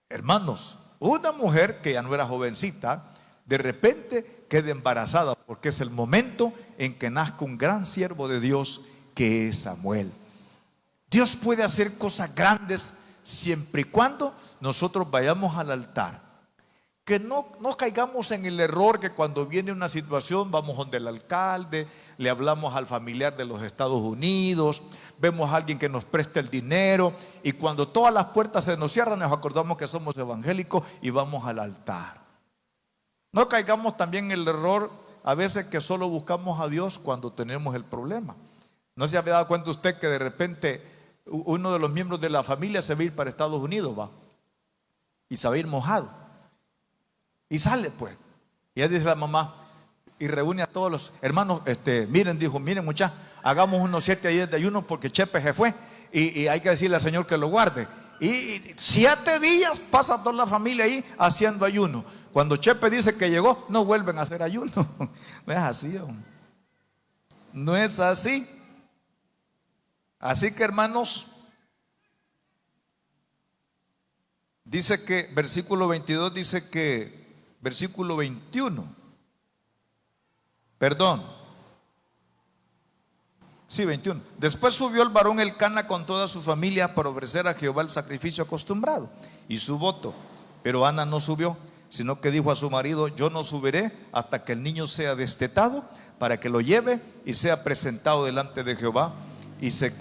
Hermanos, una mujer que ya no era jovencita, de repente queda embarazada, porque es el momento en que nazca un gran siervo de Dios que es Samuel. Dios puede hacer cosas grandes siempre y cuando nosotros vayamos al altar. Que no caigamos en el error que cuando viene una situación vamos donde el alcalde, le hablamos al familiar de los Estados Unidos, vemos a alguien que nos presta el dinero y cuando todas las puertas se nos cierran nos acordamos que somos evangélicos y vamos al altar. No caigamos también en el error a veces que solo buscamos a Dios cuando tenemos el problema. ¿No se había dado cuenta usted que de repente uno de los miembros de la familia se va a ir para Estados Unidos, va? Y se va a ir mojado. Y sale pues. Y ya dice la mamá y reúne a todos los hermanos. Miren muchachos, hagamos unos 7 días de ayuno porque Chepe se fue. Y hay que decirle al Señor que lo guarde. Y 7 días pasa toda la familia ahí haciendo ayuno. Cuando Chepe dice que llegó, no vuelven a hacer ayuno. No es así, hombre. No es así. Así que, hermanos, dice que versículo 22 dice que versículo 21, perdón, sí, 21. Después subió el varón Elcana con toda su familia para ofrecer a Jehová el sacrificio acostumbrado y su voto. Pero Ana no subió, sino que dijo a su marido: yo no subiré hasta que el niño sea destetado, para que lo lleve y sea presentado delante de Jehová y se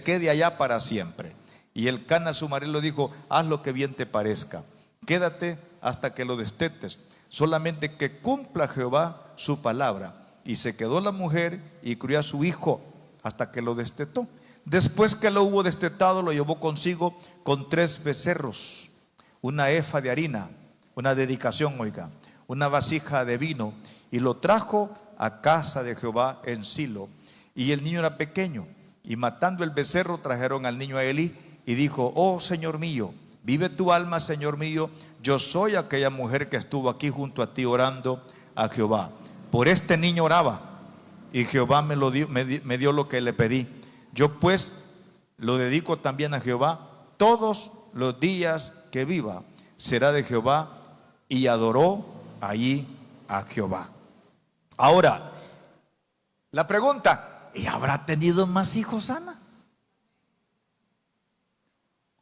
quede allá para siempre. Y Elcana su marido le dijo: haz lo que bien te parezca, quédate hasta que lo destetes, solamente que cumpla Jehová su palabra. Y se quedó la mujer y crió a su hijo hasta que lo destetó. Después que lo hubo destetado, lo llevó consigo con 3 becerros, una efa de harina, una dedicación, oiga, una vasija de vino, y lo trajo a casa de Jehová en Silo. Y el niño era pequeño, y matando el becerro trajeron al niño a Elí, y dijo: oh Señor mío, vive tu alma, Señor mío, yo soy aquella mujer que estuvo aquí junto a ti orando a Jehová. Por este niño oraba y Jehová me dio lo que le pedí. Yo pues lo dedico también a Jehová todos los días que viva. Será de Jehová. Y adoró allí a Jehová. Ahora, la pregunta: ¿y habrá tenido más hijos Ana?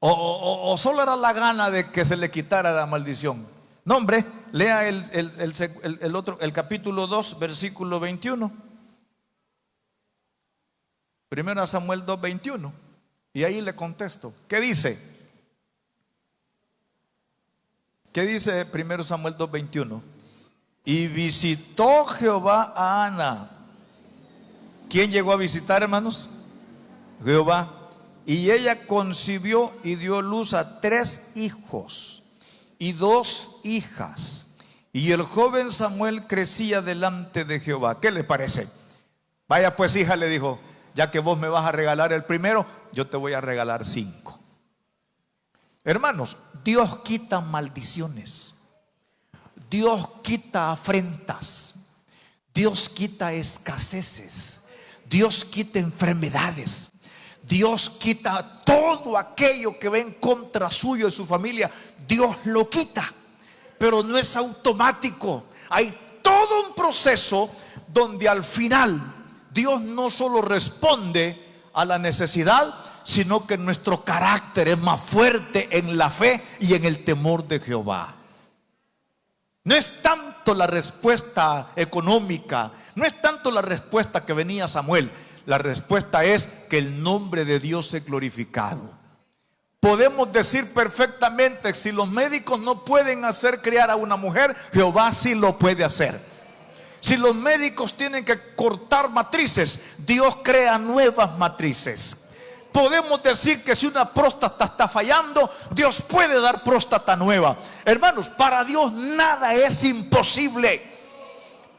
O solo era la gana de que se le quitara la maldición. No, hombre, lea el capítulo 2, versículo 21. 1 Samuel 2, 21. Y ahí le contesto. ¿Qué dice? ¿Qué dice 1 Samuel 2, 21? Y visitó Jehová a Ana. ¿Quién llegó a visitar, hermanos? Jehová. Y ella concibió y dio luz a 3 hijos y 2 hijas. Y el joven Samuel crecía delante de Jehová. ¿Qué le parece? Vaya pues, hija, le dijo, ya que vos me vas a regalar el primero, yo te voy a regalar 5. Hermanos, Dios quita maldiciones, Dios quita afrentas, Dios quita escaseces, Dios quita enfermedades, Dios quita todo aquello que va en contra suyo de su familia. Dios lo quita, pero no es automático. Hay todo un proceso donde al final Dios no solo responde a la necesidad, sino que nuestro carácter es más fuerte en la fe y en el temor de Jehová. No es tanto la respuesta económica, no es tanto la respuesta que venía Samuel. La respuesta es que el nombre de Dios es glorificado. Podemos decir perfectamente, si los médicos no pueden hacer criar a una mujer, Jehová sí lo puede hacer. Si los médicos tienen que cortar matrices, Dios crea nuevas matrices. Podemos decir que si una próstata está fallando, Dios puede dar próstata nueva. Hermanos, para Dios nada es imposible.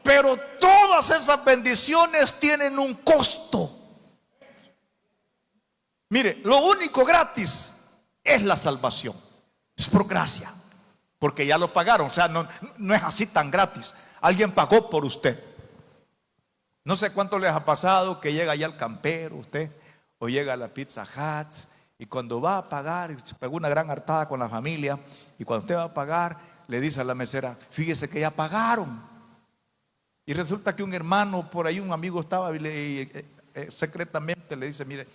Pero todas esas bendiciones tienen un costo. Mire, lo único gratis es la salvación. Es por gracia, porque ya lo pagaron. O sea, no es así tan gratis. Alguien pagó por usted. No sé cuánto les ha pasado que llega allá al campero usted, o llega a la Pizza Hut, y cuando va a pagar, se pegó una gran hartada con la familia, y cuando usted va a pagar, le dice a la mesera: fíjese que ya pagaron. Y resulta que un hermano por ahí, un amigo estaba, y secretamente le dice: mire,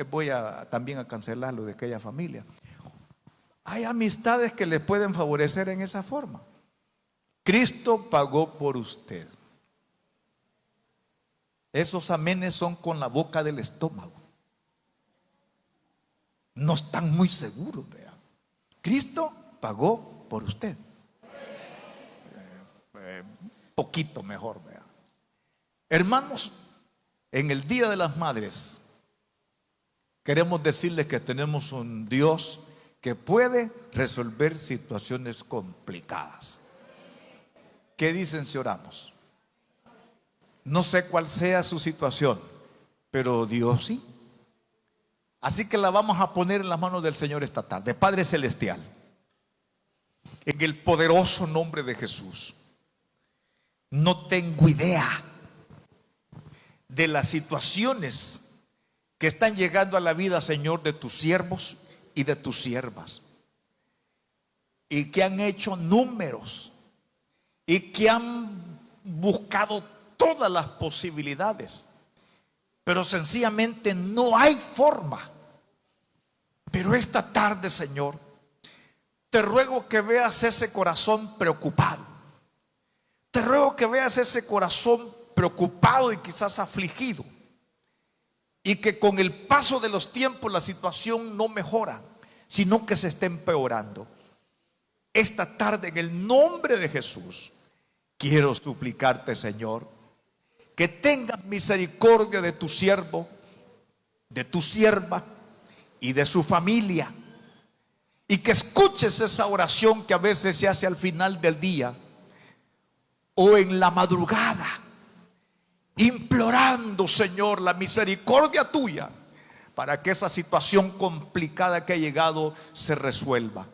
voy también a cancelar lo de aquella familia. Hay amistades que le pueden favorecer en esa forma. Cristo pagó por usted. Esos amenes son con la boca del estómago. No están muy seguros, vean. Cristo pagó por usted. Poquito mejor, vean. Hermanos, en el Día de las Madres queremos decirles que tenemos un Dios que puede resolver situaciones complicadas. ¿Qué dicen si oramos? No sé cuál sea su situación, pero Dios sí. Así que la vamos a poner en las manos del Señor esta tarde. Padre Celestial, en el poderoso nombre de Jesús, no tengo idea de las situaciones que están llegando a la vida, Señor, de tus siervos y de tus siervas, y que han hecho números y que han buscado todas las posibilidades, pero sencillamente no hay forma. Pero esta tarde, Señor, te ruego que veas ese corazón preocupado. Te ruego que veas ese corazón preocupado y quizás afligido, y que con el paso de los tiempos la situación no mejora, sino que se está empeorando. Esta tarde, en el nombre de Jesús, quiero suplicarte, Señor, que tengas misericordia de tu siervo, de tu sierva y de su familia, y que escuches esa oración que a veces se hace al final del día o en la madrugada, implorando, Señor, la misericordia tuya para que esa situación complicada que ha llegado se resuelva.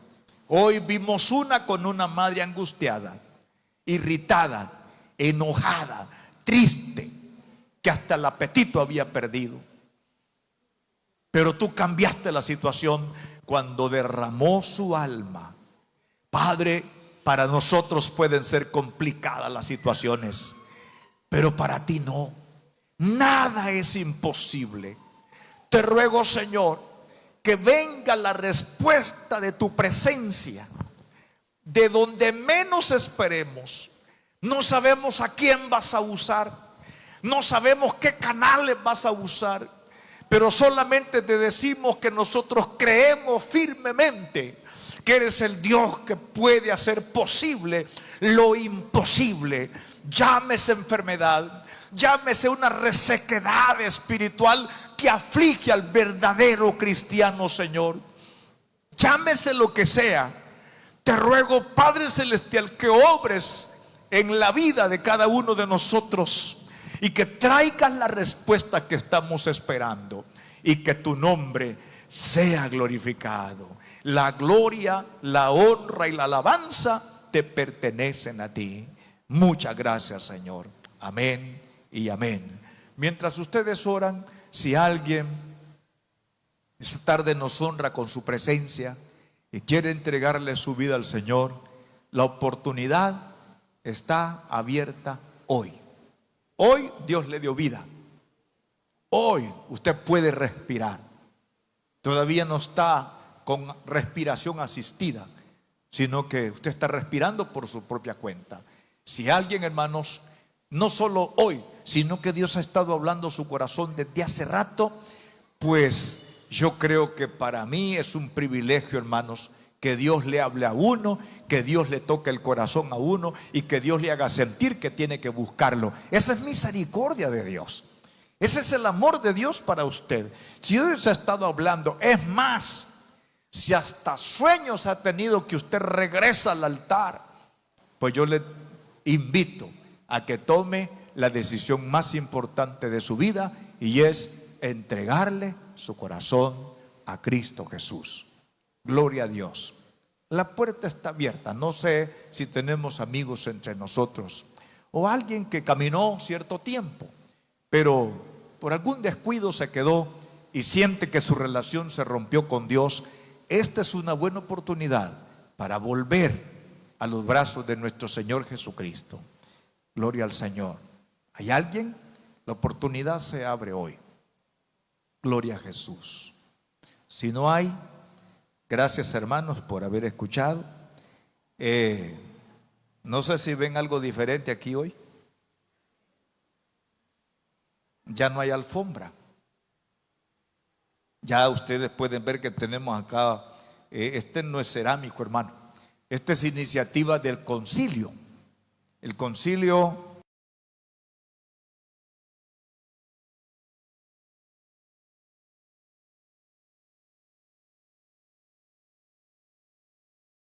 Hoy vimos con una madre angustiada, irritada, enojada, triste, que hasta el apetito había perdido. Pero tú cambiaste la situación cuando derramó su alma. Padre, para nosotros pueden ser complicadas las situaciones, pero para ti no. Nada es imposible. Te ruego, Señor, que venga la respuesta de tu presencia de donde menos esperemos. No sabemos a quién vas a usar, no sabemos qué canales vas a usar, pero solamente te decimos que nosotros creemos firmemente que eres el Dios que puede hacer posible lo imposible. Llámese enfermedad, llámese una resequedad espiritual que aflige al verdadero cristiano, Señor. Llámese lo que sea. Te ruego, Padre Celestial, que obres en la vida de cada uno de nosotros y que traigas la respuesta que estamos esperando, y que tu nombre sea glorificado. La gloria, la honra y la alabanza te pertenecen a ti. Muchas gracias, Señor. Amén y amén. Mientras ustedes oran, si alguien esta tarde nos honra con su presencia y quiere entregarle su vida al Señor, la oportunidad está abierta hoy. Hoy Dios le dio vida. Hoy usted puede respirar. Todavía no está con respiración asistida, sino que usted está respirando por su propia cuenta. Si alguien, hermanos, no solo hoy, sino que Dios ha estado hablando su corazón desde hace rato, pues Yo creo que para mí es un privilegio, hermanos, que Dios le hable a uno, que Dios le toque el corazón a uno y que Dios le haga sentir que tiene que buscarlo. Esa es misericordia de Dios. Ese es el amor de Dios para usted. Si Dios ha estado hablando, es más, si hasta sueños ha tenido que usted regresa al altar, pues yo le invito a que tome la decisión más importante de su vida, y es entregarle su corazón a Cristo Jesús. Gloria a Dios. La puerta está abierta. No sé si tenemos amigos entre nosotros o alguien que caminó cierto tiempo, pero por algún descuido se quedó y siente que su relación se rompió con Dios. Esta es una buena oportunidad para volver a los brazos de nuestro Señor Jesucristo. Gloria al Señor. ¿Hay alguien? La oportunidad se abre hoy. Gloria a Jesús. Si no hay, gracias, hermanos, por haber escuchado. No sé si ven algo diferente aquí hoy. Ya no hay alfombra. Ya ustedes pueden ver que tenemos acá, este no es cerámico, hermano. Esta es iniciativa del concilio. El concilio